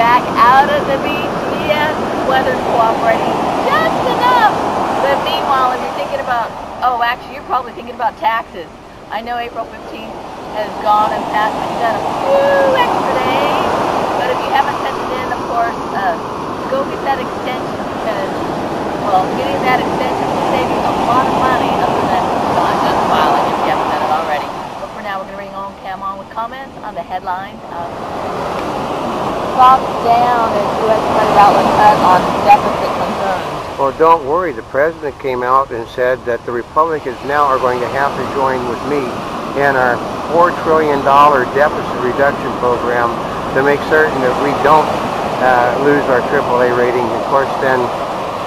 back out of the beach. Yes, weather's cooperating just enough. But meanwhile, if you're thinking about, oh, actually, you're probably thinking about taxes. I know April 15th has gone and passed, but you got a few extra days. But if you haven't sent it in, of course, go get that extension because, well, getting that extension will save you a lot of money other than just filing if you haven't done it already. But for now, we're going to bring Oldecam on with comments on the headlines of Stocks down as U.S. credit outlook cut on deficit concerns. Well, don't worry. The president came out and said that the Republicans now are going to have to join with me in our $4 trillion deficit reduction program to make certain that we don't lose our AAA rating. Of course, then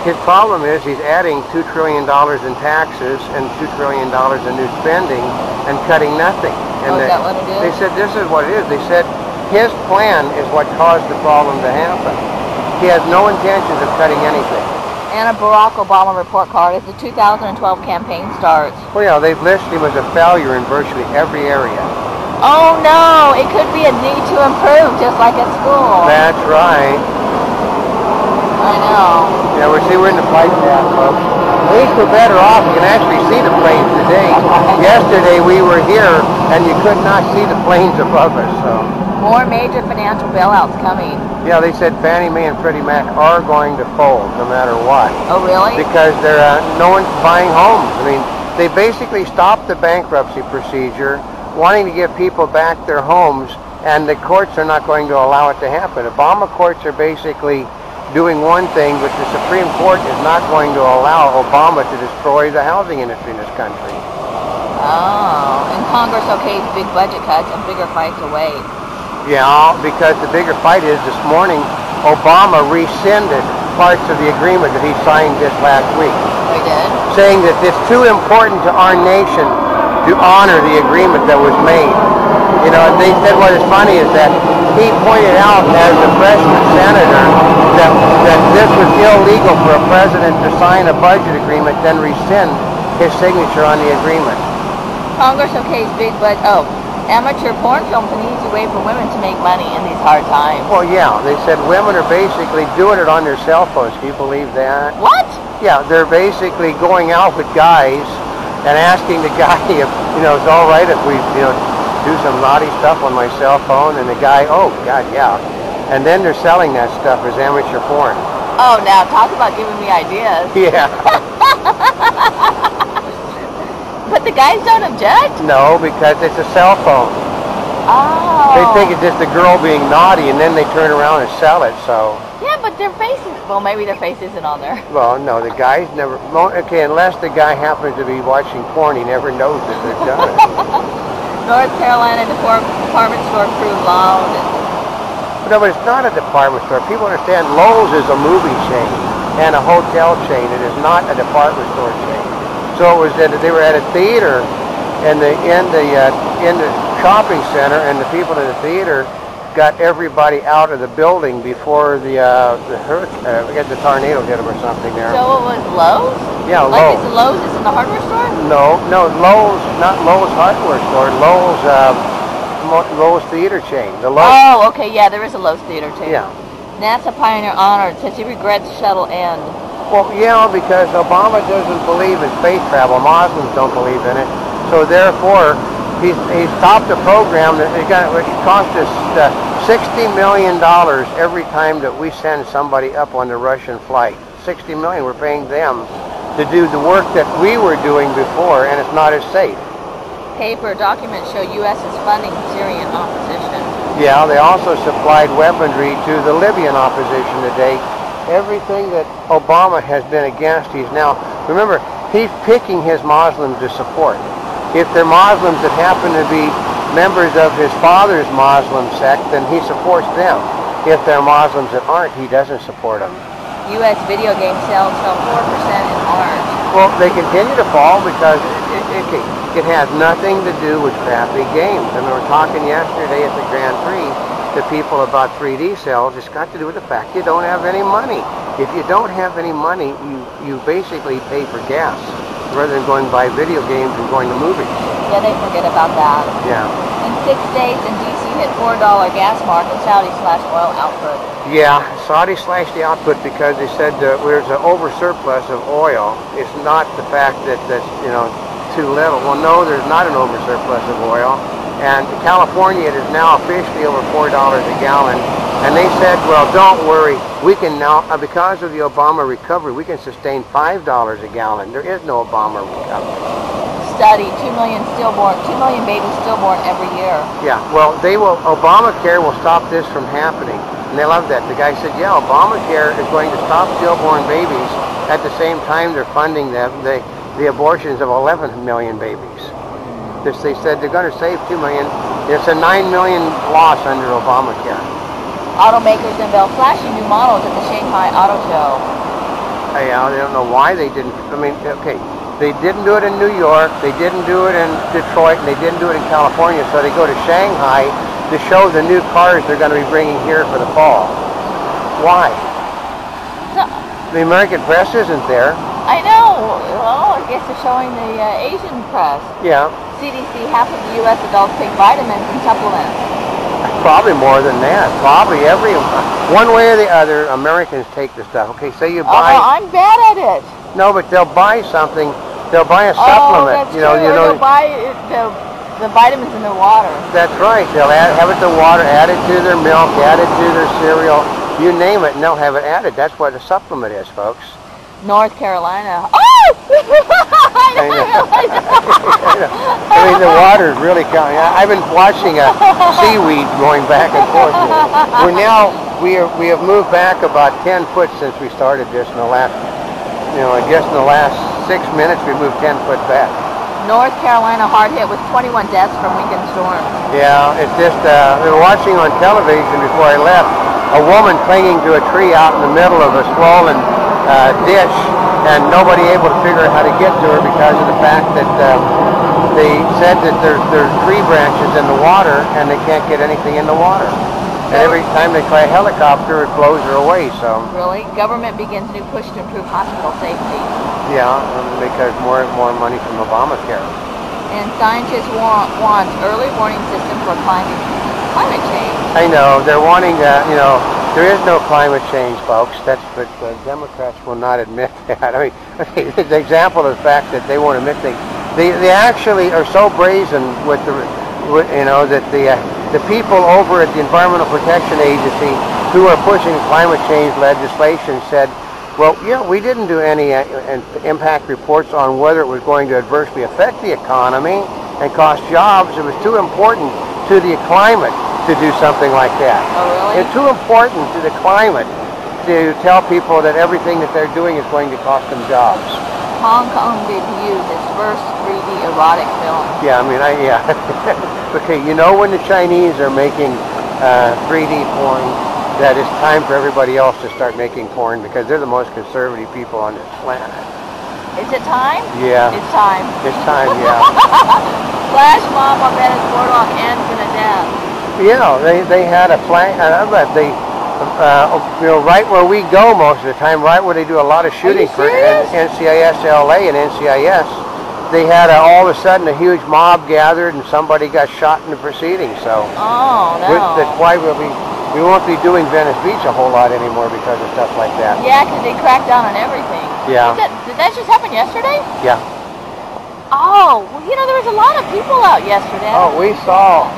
his problem is he's adding $2 trillion in taxes and $2 trillion in new spending and cutting nothing. And is that what it is? They said this is what it is. They said his plan is what caused the problem to happen. He has no intentions of cutting anything. And a Barack Obama report card as the 2012 campaign starts. Well, yeah, they've listed him as a failure in virtually every area. Oh no, it could be a need to improve, just like at school. That's right. I know. Yeah, we're in the flight path, folks. At least we're better off. You can actually see the planes today. Yesterday we were here, and you could not see the planes above us. So. More major financial bailouts coming. Yeah, they said Fannie Mae and Freddie Mac are going to fold, no matter what. Oh, really? Because they're no one's buying homes. I mean, they basically stopped the bankruptcy procedure, wanting to give people back their homes, and the courts are not going to allow it to happen. Obama courts are basically doing one thing, but the Supreme Court is not going to allow Obama to destroy the housing industry in this country. Oh, and Congress okays big budget cuts and bigger fights await. Yeah, because the bigger fight is this morning, Obama rescinded parts of the agreement that he signed this last week. He did? Saying that it's too important to our nation to honor the agreement that was made. You know, and they said what is funny is that he pointed out as a freshman senator that this was illegal for a president to sign a budget agreement, then rescind his signature on the agreement. Congress okays big budget. Oh, amateur porn films an easy way for women to make money in these hard times. Well, yeah, they said women are basically doing it on their cell phones. Can you believe that? What? Yeah, they're basically going out with guys and asking the guy if, you know, it's all right if we, you know, do some naughty stuff on my cell phone, and the guy, oh, God, yeah. And then they're selling that stuff as amateur porn. Oh, now talk about giving me ideas. Yeah. But the guys don't object? No, because it's a cell phone. Oh. They think it's just a girl being naughty, and then they turn around and sell it, so. Yeah, but their faces, well, maybe their face isn't on there. Well, no, the guys never, okay, unless the guy happens to be watching porn, he never knows that they've done it. North Carolina department store crew loud. No, but it's not a department store. People understand Lowe's is a movie chain and a hotel chain. It is not a department store chain. So it was that they were at a theater in the shopping center, and the people in the theater got everybody out of the building before the tornado hit them or something there. So it was Lowe's? Yeah, Lowe's. Lowe's. Like it's Lowe's is in the hardware store? No, Lowe's, not Lowe's hardware store. Lowe's theater chain. The Lowe's. Oh, okay, yeah, there is a Lowe's theater too. Yeah. NASA pioneer honored says he regrets shuttle end. Well, yeah, because Obama doesn't believe in space travel. Muslims don't believe in it. So therefore, he stopped a program that which cost us $60 million every time that we send somebody up on the Russian flight. $60 million, we're paying them to do the work that we were doing before, and it's not as safe. Paper documents show U.S. is funding Syrian opposition. Yeah, they also supplied weaponry to the Libyan opposition today. Everything that Obama has been against, he's now, remember, he's picking his Muslims to support. If they're Muslims that happen to be members of his father's Muslim sect, then he supports them. If they're Muslims that aren't, he doesn't support them. U.S. video game sales fell 4% in March. Well, they continue to fall because it has nothing to do with crappy games. I mean, we were talking yesterday at the Grand Prix to people about 3D sales. It's got to do with the fact you don't have any money. If you don't have any money, you basically pay for gas rather than going buy video games and going to movies. Yeah, they forget about that. Yeah. In 6 states and D.C. we hit $4 gas mark and Saudi slash oil output. Yeah, Saudi slashed the output because they said there's an over surplus of oil. It's not the fact that that's too little. Well, no, there's not an over surplus of oil. And California, it is now officially over $4 a gallon. And they said, well, don't worry, we can now, because of the Obama recovery, we can sustain $5 a gallon. There is no Obama recovery. Study, 2 million babies stillborn every year. Yeah, well, Obamacare will stop this from happening. And they love that. The guy said, yeah, Obamacare is going to stop stillborn babies. At the same time, they're funding the abortions of 11 million babies. They said they're going to save 2 million. It's a 9 million loss under Obamacare. Automakers unveil flashy new models at the Shanghai Auto Show. Yeah, they don't know why they didn't. I mean, okay, they didn't do it in New York, they didn't do it in Detroit, and they didn't do it in California, so they go to Shanghai to show the new cars they're going to be bringing here for the fall. Why? No. The American press isn't there. I know. Well, I guess they're showing the Asian press. Yeah. CDC, half of the U.S. adults take vitamins and supplements. Probably more than that. Probably one way or the other, Americans take the stuff. Okay, say you buy. Oh, I'm bad at it. No, but they'll buy something. They'll buy a supplement. That's true. They'll buy the vitamins in their water. That's right. They'll have it to water, add it to their milk, add it to their cereal. You name it, and they'll have it added. That's what a supplement is, folks. North Carolina. Oh! I mean, the water is really coming. I've been watching seaweed going back and forth here. We have moved back about 10 foot since we started this. In the last, I guess in the last 6 minutes we moved 10 foot back. North Carolina hard hit with 21 deaths from weekend storms. Yeah, it's just we were watching on television before I left a woman clinging to a tree out in the middle of a swollen ditch, and nobody able to figure out how to get to her because of the fact that they said that there's tree branches in the water and they can't get anything in the water. And every time they try a helicopter, it blows her away. So really, government begins new push to improve hospital safety. Yeah, because more money from Obamacare. And scientists want early warning system for climate change. I know they're wanting there is no climate change, folks. But the Democrats will not admit that. I mean, okay, the example of the fact that they won't admit they actually are so brazen with that the people over at the Environmental Protection Agency who are pushing climate change legislation said, well, yeah, we didn't do any impact reports on whether it was going to adversely affect the economy and cost jobs. It was too important to the climate to do something like that. Oh, really? It's too important to the climate to tell people that everything that they're doing is going to cost them jobs. Hong Kong debuted its first 3D erotic film. Yeah, I mean, yeah. Okay, when the Chinese are making 3D porn, that it's time for everybody else to start making porn because they're the most conservative people on this planet. Is it time? Yeah. It's time. It's time, yeah. Flash mob on Venice boardwalk ends in a death. Yeah, they had a plan. Right where we go most of the time, right where they do a lot of shooting for NCIS LA and NCIS, they had all of a sudden a huge mob gathered and somebody got shot in the proceedings. So that's why we won't be doing Venice Beach a whole lot anymore because of stuff like that. Yeah, because they cracked down on everything. Yeah. Did that just happen yesterday? Yeah. Oh, well, there was a lot of people out yesterday. Oh, we saw,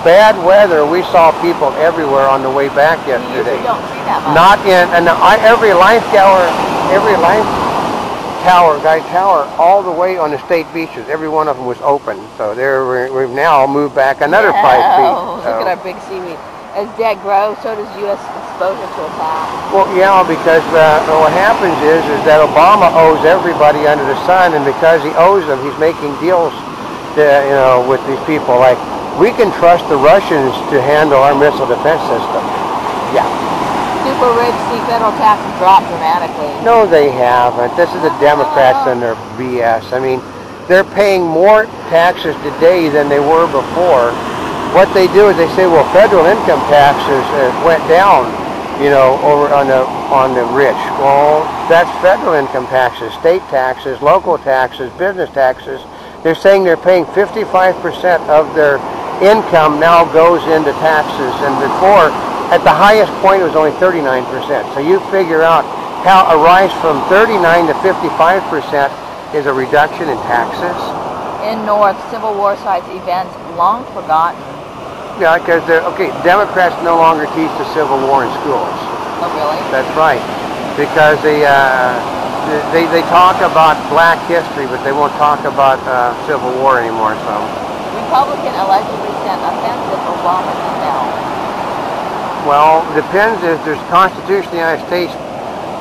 bad weather. We saw people everywhere on the way back yesterday. You usually don't see that much. Not in, and every life tower, all the way on the state beaches, every one of them was open. So we've now moved back another 5 feet. Oh, look at our big seaweed. As debt grows, so does U.S. exposure to attack. Well, yeah, because what happens is that Obama owes everybody under the sun, and because he owes them, he's making deals, with these people. Like, we can trust the Russians to handle our missile defense system. Yeah. Super rich see federal taxes drop dramatically. No, they haven't. This is the Democrats and their BS. I mean, they're paying more taxes today than they were before. What they do is they say, well, federal income taxes went down, over on the rich. Well, that's federal income taxes, state taxes, local taxes, business taxes. They're saying they're paying 55% of their income now goes into taxes, and before, at the highest point, it was only 39%. So you figure out how a rise from 39 to 55% is a reduction in taxes. In North, Civil War sites events long forgotten. Yeah, because Democrats no longer teach the Civil War in schools. Oh, really? That's right, because they talk about Black history, but they won't talk about Civil War anymore. So. Republican allegedly sent offensive Obama email. Well, depends if there's Constitution of the United States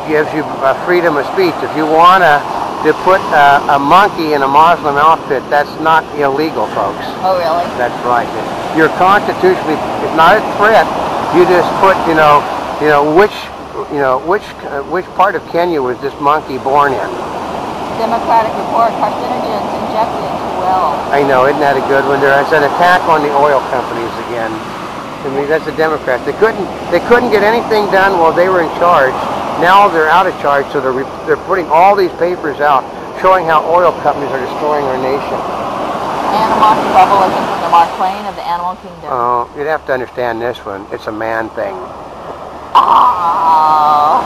gives you freedom of speech. If you want to put a monkey in a Muslim outfit, that's not illegal, folks. Oh, really? That's right. Your Constitution is not a threat. You just put, which part of Kenya was this monkey born in? Democratic report: carcinogens injected into well. I know, isn't that a good one? There's an attack on the oil companies again. I mean, that's the Democrats. They couldn't get anything done while they were in charge. Now they're out of charge, so they're putting all these papers out showing how oil companies are destroying our nation. Animal revelation from the Mark Twain of the Animal Kingdom. Oh, you'd have to understand this one. It's a man thing. Ah.